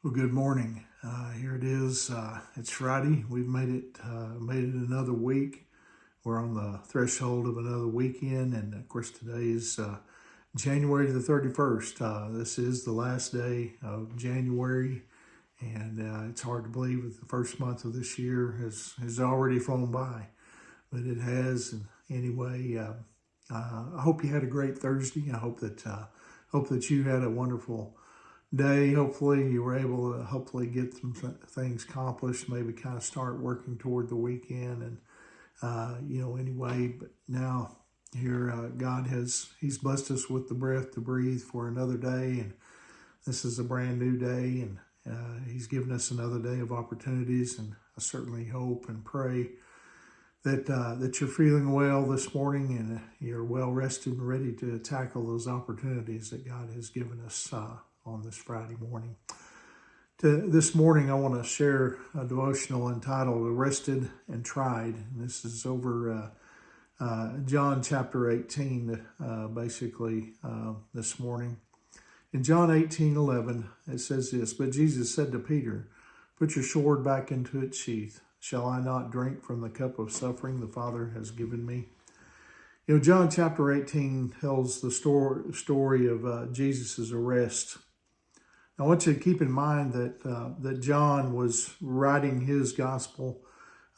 Well, good morning. Here it is. It's Friday. We've made it another week. We're on the threshold of another weekend, and of course, today is January the 31st. This is the last day of January, and it's hard to believe that the first month of this year has already flown by, but it has. And anyway, I hope you had a great Thursday. I hope that you had a wonderful day. Hopefully you were able to get some things accomplished, maybe kind of start working toward the weekend. And anyway, but now here, he's blessed us with the breath to breathe for another day, and this is a brand new day, and he's given us another day of opportunities. And I certainly hope and pray that you're feeling well this morning, and you're well rested and ready to tackle those opportunities that God has given us on this Friday morning. This morning, I want to share a devotional entitled Arrested and Tried. And this is over John chapter 18, this morning. In John 18:11, it says this, "But Jesus said to Peter, 'Put your sword back into its sheath. Shall I not drink from the cup of suffering the Father has given me?'" John chapter 18 tells the story of Jesus' arrest. I want you to keep in mind that John was writing his gospel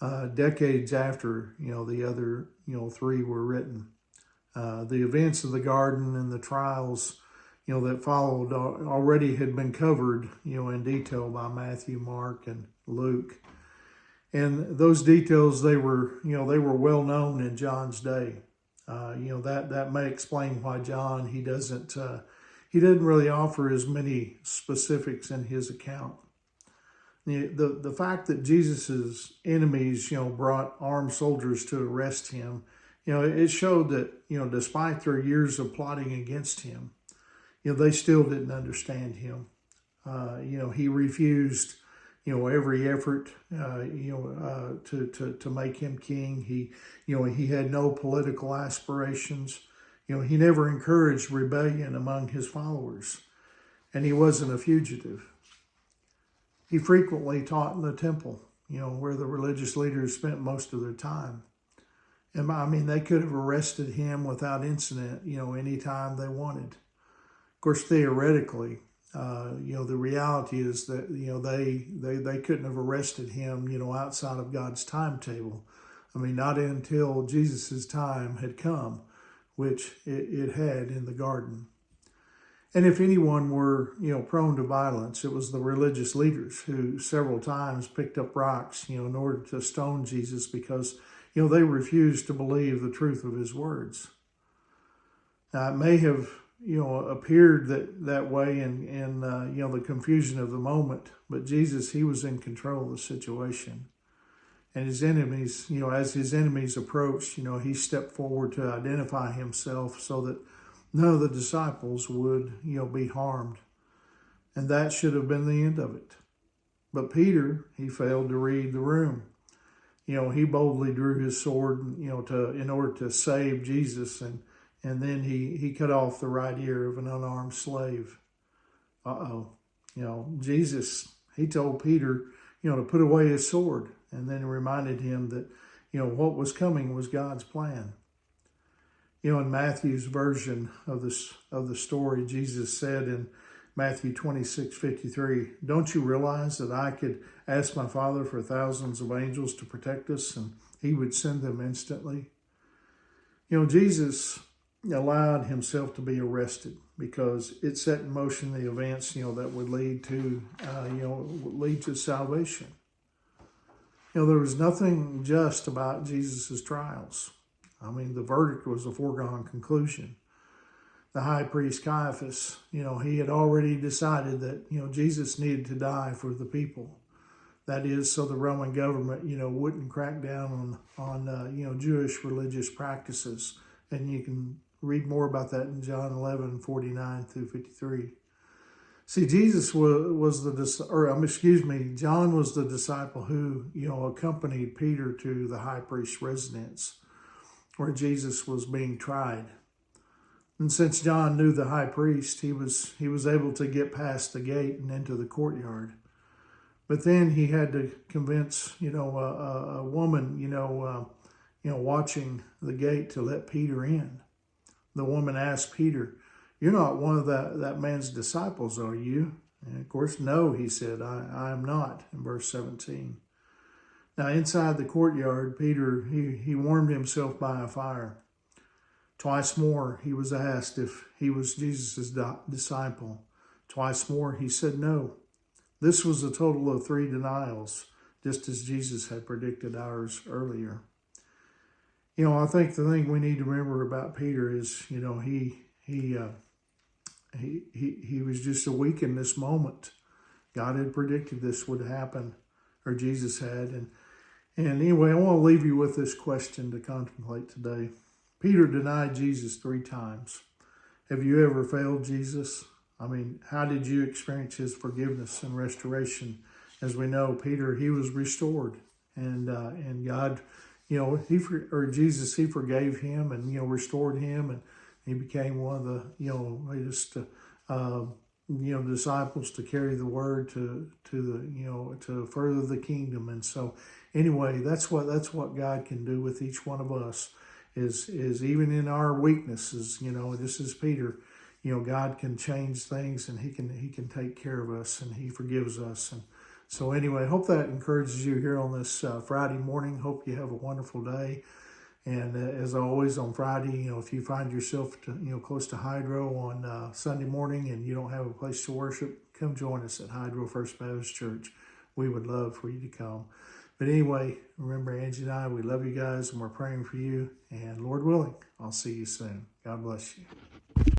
decades after the other three were written. The events of the garden and the trials that followed already had been covered in detail by Matthew, Mark, and Luke. And those details, they were well known in John's day. That may explain why John, he doesn't really offer as many specifics in his account. The fact that Jesus's enemies, brought armed soldiers to arrest him, it showed that, despite their years of plotting against him, they still didn't understand him. He refused, every effort, to make him king. He had no political aspirations. He never encouraged rebellion among his followers, and he wasn't a fugitive. He frequently taught in the temple, where the religious leaders spent most of their time. And they could have arrested him without incident, anytime they wanted. Of course, theoretically, the reality is that, they couldn't have arrested him, outside of God's timetable. Not until Jesus' time had come, which it had in the garden. And if anyone were, prone to violence, it was the religious leaders who several times picked up rocks, in order to stone Jesus because, they refused to believe the truth of his words. Now, it may have, appeared that way in the confusion of the moment, but Jesus, he was in control of the situation. And his enemies, as his enemies approached, he stepped forward to identify himself so that none of the disciples would, be harmed. And that should have been the end of it. But Peter, he failed to read the room. He boldly drew his sword, in order to save Jesus, and then he cut off the right ear of an unarmed slave. Jesus, he told Peter, to put away his sword, and then reminded him that, what was coming was God's plan. In Matthew's version of the story, Jesus said in Matthew 26:53, "Don't you realize that I could ask my Father for thousands of angels to protect us, and he would send them instantly?" Jesus allowed himself to be arrested because it set in motion the events, that would lead to salvation. There was nothing just about Jesus' trials. The verdict was a foregone conclusion. The high priest Caiaphas, he had already decided that, Jesus needed to die for the people. That is, so the Roman government, wouldn't crack down on Jewish religious practices. And you can read more about that in John 11:49 through 53. See, John was the disciple who, accompanied Peter to the high priest's residence where Jesus was being tried. And since John knew the high priest, he was able to get past the gate and into the courtyard. But then he had to convince, a woman, watching the gate to let Peter in. The woman asked Peter, "You're not one of that man's disciples, are you?" And of course, no, he said, I am not, in verse 17. Now, inside the courtyard, Peter, he warmed himself by a fire. Twice more he was asked if he was Jesus' disciple. Twice more he said no. This was a total of 3 denials, just as Jesus had predicted hours earlier. I think the thing we need to remember about Peter is, he was just a weak in this moment. God had predicted this would happen, or Jesus had. And anyway, I want to leave you with this question to contemplate today. Peter denied Jesus 3 times. Have you ever failed Jesus? I mean, how did you experience his forgiveness and restoration? As we know, Peter, he was restored, and God, Jesus, he forgave him and, restored him, and he became one of the, latest, disciples to carry the word to further the kingdom. And so anyway, that's what God can do with each one of us is even in our weaknesses, just as Peter, God can change things, and he can take care of us, and he forgives us. And so anyway, hope that encourages you here on this Friday morning. Hope you have a wonderful day. And as always on Friday, if you find yourself close to Hydro on Sunday morning and you don't have a place to worship, come join us at Hydro First Baptist Church. We would love for you to come. But anyway, remember, Angie and I, we love you guys, and we're praying for you. And Lord willing, I'll see you soon. God bless you.